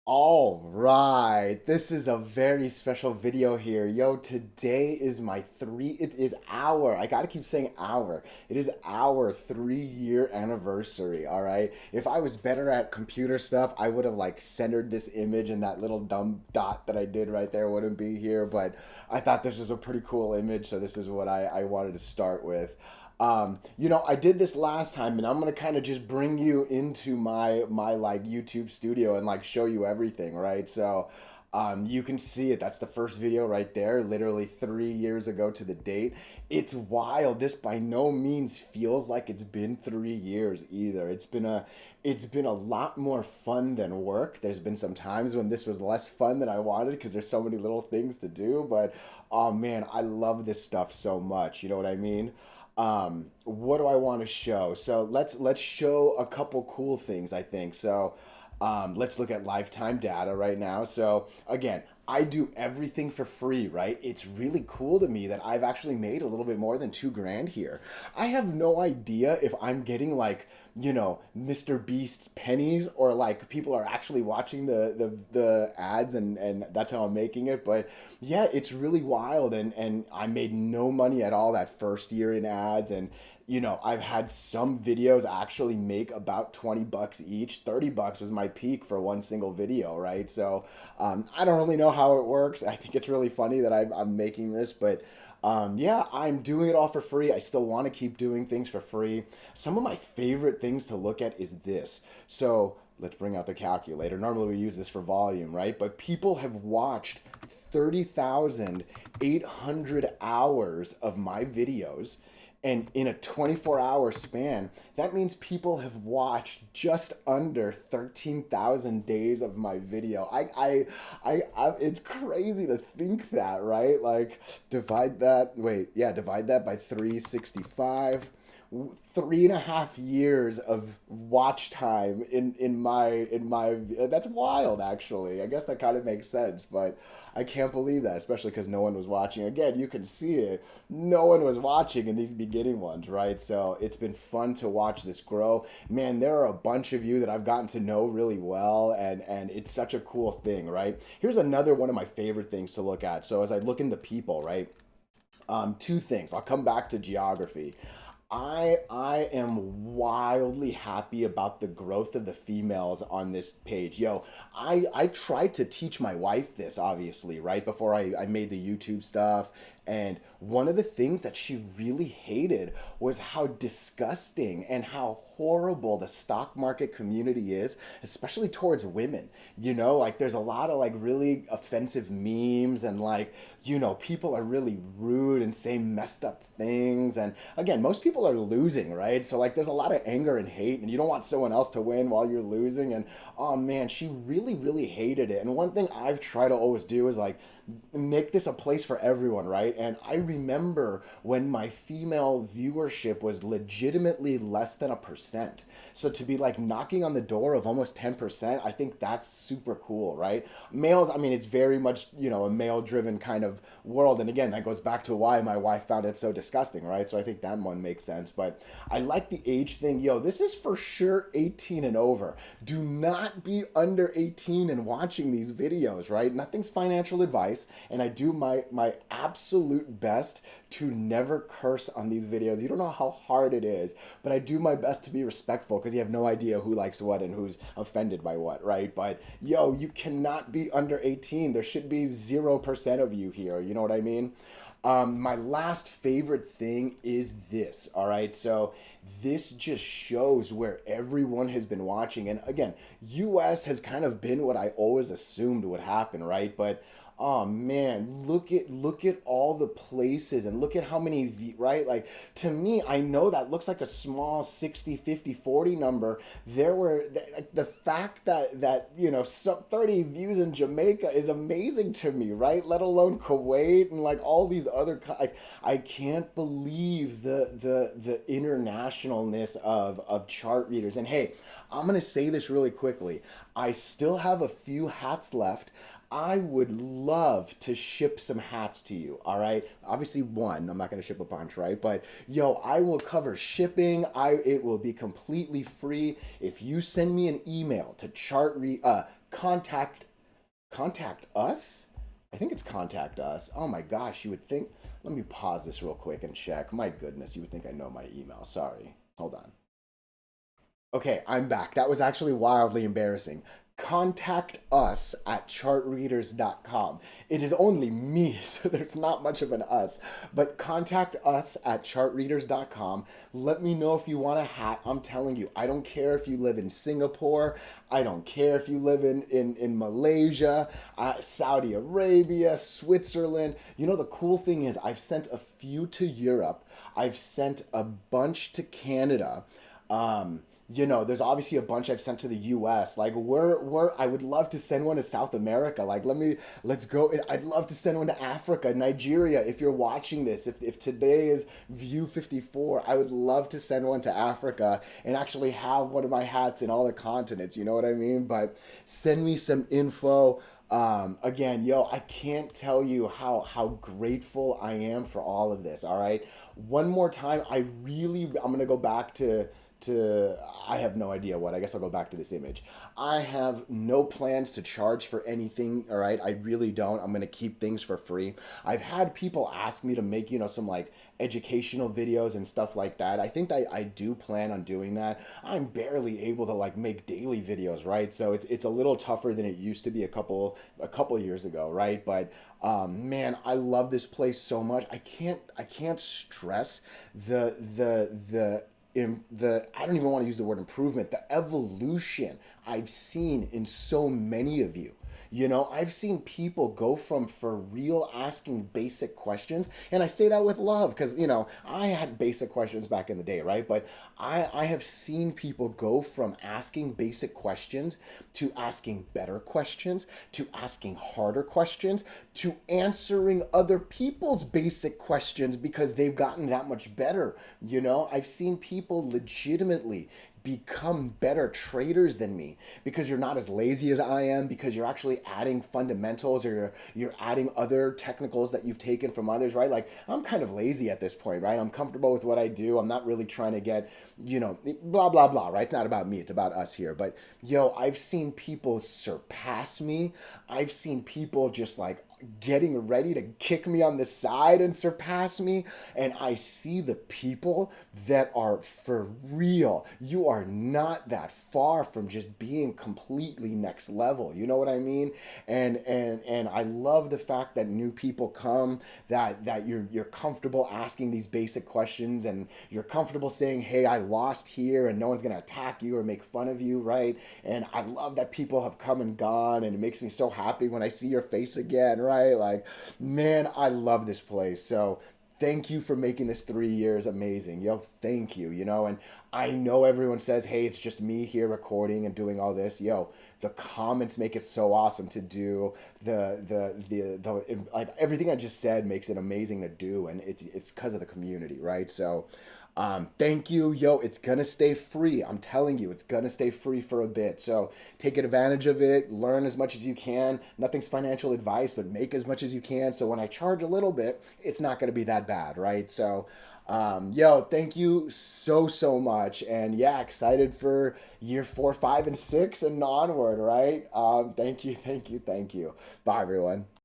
All right, this is a very special video here. Yo, today is it is I gotta keep saying our. It is our 3 year anniversary, all right? If I was better at computer stuff, I would have like centered this image and that little dumb dot that I did right there wouldn't be here, but I thought this was a pretty cool image, so this is what I wanted to start with. I did this last time, and I'm gonna kind of just bring you into my like YouTube studio and like show you everything, right? So, you can see it. That's the first video right there, literally 3 years ago to the date. It's wild. This by no means feels like it's been 3 years either. It's been a lot more fun than work. There's been some times when this was less fun than I wanted because there's so many little things to do, but oh man, I love this stuff so much. You know what I mean? What do I want to show? So let's show a couple cool things, I think. So let's look at lifetime data right now. So again, I do everything for free, right? It's really cool to me that I've actually made a little bit more than 2 grand here. I have no idea if I'm getting like, Mr. Beast's pennies or like people are actually watching the ads and that's how I'm making it. But yeah, it's really wild and I made no money at all that first year in ads and I've had some videos actually make about 20 bucks each. 30 bucks was my peak for one single video, right? So I don't really know how it works. I think it's really funny that I'm making this, but yeah, I'm doing it all for free. I still want to keep doing things for free. Some of my favorite things to look at is this. So let's bring out the calculator. Normally we use this for volume, right? But people have watched 30,800 hours of my videos. And in a 24-hour span, that means people have watched just under 13,000 days of my video. It's crazy to think that, right? Like, divide that by 365. 3.5 years of watch time in my that's wild actually. I guess that kind of makes sense, but I can't believe that, especially because no one was watching. Again, you can see it. No one was watching in these beginning ones, right? So it's been fun to watch this grow. Man, there are a bunch of you that I've gotten to know really well, and it's such a cool thing, right? Here's another one of my favorite things to look at. So as I look into people, right? Two things. I'll come back to geography. I am wildly happy about the growth of the females on this page. Yo, I tried to teach my wife this obviously, right? Before I made the YouTube stuff. And one of the things that she really hated was how disgusting and how horrible the stock market community is, especially towards women. Like there's a lot of like really offensive memes and like, people are really rude and say messed up things. And again, most people are losing, right? So like there's a lot of anger and hate and you don't want someone else to win while you're losing. And oh man, she really, really hated it. And one thing I've tried to always do is like make this a place for everyone, right? And I remember when my female viewership was legitimately less than a percent. So to be like knocking on the door of almost 10%, I think that's super cool, right? Males, I mean, it's very much, a male driven kind of world. And again, that goes back to why my wife found it so disgusting, right? So I think that one makes sense. But I like the age thing. Yo, this is for sure 18 and over. Do not be under 18 and watching these videos, right? Nothing's financial advice, and I do my absolute best to never curse on these videos. You don't know how hard it is, but I do my best to be respectful because you have no idea who likes what and who's offended by what, right? But yo, you cannot be under 18. There should be 0% of you here. You know what I mean? My last favorite thing is this. All right. So this just shows where everyone has been watching. And again, US has kind of been what I always assumed would happen, right? But oh man, look at all the places and look at how many right? Like to me, I know that looks like a small 60, 50, 40 number. There were like the fact that some 30 views in Jamaica is amazing to me, right? Let alone Kuwait and like all these other like I can't believe the internationalness of chart readers. And hey, I'm gonna say this really quickly. I still have a few hats left. I would love to ship some hats to you. All right. Obviously, one. I'm not going to ship a bunch, right? But yo, I will cover shipping. It will be completely free if you send me an email to contact contact us. I think it's contact us. Oh my gosh, you would think. Let me pause this real quick and check. My goodness, you would think I know my email. Sorry. Hold on. Okay, I'm back. That was actually wildly embarrassing. Contact us at chartreaders.com. It is only me, so there's not much of an us. But contact us at chartreaders.com. Let me know if you want a hat. I'm telling you, I don't care if you live in Singapore. I don't care if you live in Malaysia, Saudi Arabia, Switzerland. You know, the cool thing is, I've sent a few to Europe, I've sent a bunch to Canada. There's obviously a bunch I've sent to the U.S. Like, I would love to send one to South America. Like, let's go. I'd love to send one to Africa, Nigeria. If you're watching this, if today is View 54, I would love to send one to Africa and actually have one of my hats in all the continents. You know what I mean? But send me some info. Again, yo, I can't tell you how grateful I am for all of this. All right, one more time, I'm gonna go back to I have no idea what. I guess I'll go back to this image. I have no plans to charge for anything, all right? I really don't. I'm going to keep things for free. I've had people ask me to make, some like educational videos and stuff like that. I think that I do plan on doing that. I'm barely able to like make daily videos, right? So it's a little tougher than it used to be a couple years ago, right? But man, I love this place so much. I can't stress the in the I don't even want to use the word improvement, the evolution I've seen in so many of you. I've seen people go from for real asking basic questions, and I say that with love because I had basic questions back in the day, right? But I have seen people go from asking basic questions to asking better questions to asking harder questions to answering other people's basic questions because they've gotten that much better. I've seen people legitimately become better traders than me because you're not as lazy as I am, because you're actually adding fundamentals, or you're adding other technicals that you've taken from others, right? Like, I'm kind of lazy at this point, right? I'm comfortable with what I do. I'm not really trying to get, blah blah blah, right? It's not about me, it's about us here. But yo, I've seen people surpass me. I've seen people just like getting ready to kick me on the side and surpass me. And I see the people that are for real. You are not that far from just being completely next level. You know what I mean? And I love the fact that new people come, that you're comfortable asking these basic questions, and you're comfortable saying, hey, I lost here, and no one's gonna attack you or make fun of you, right? And I love that people have come and gone, and it makes me so happy when I see your face again, right? Like, man, I love this place. So thank you for making this 3 years amazing. Yo, thank you. And I know everyone says, hey, it's just me here recording and doing all this. Yo, the comments make it so awesome to do. Like, everything I just said makes it amazing to do, and it's because of the community, right? So thank you. Yo, it's gonna stay free. I'm telling you, it's gonna stay free for a bit. So take advantage of it, learn as much as you can. Nothing's financial advice, but make as much as you can. So when I charge a little bit, it's not gonna be that bad, right? So yo, thank you so, so much. And yeah, excited for year 4, 5, and 6 and onward, right? Thank you, thank you, thank you. Bye, everyone.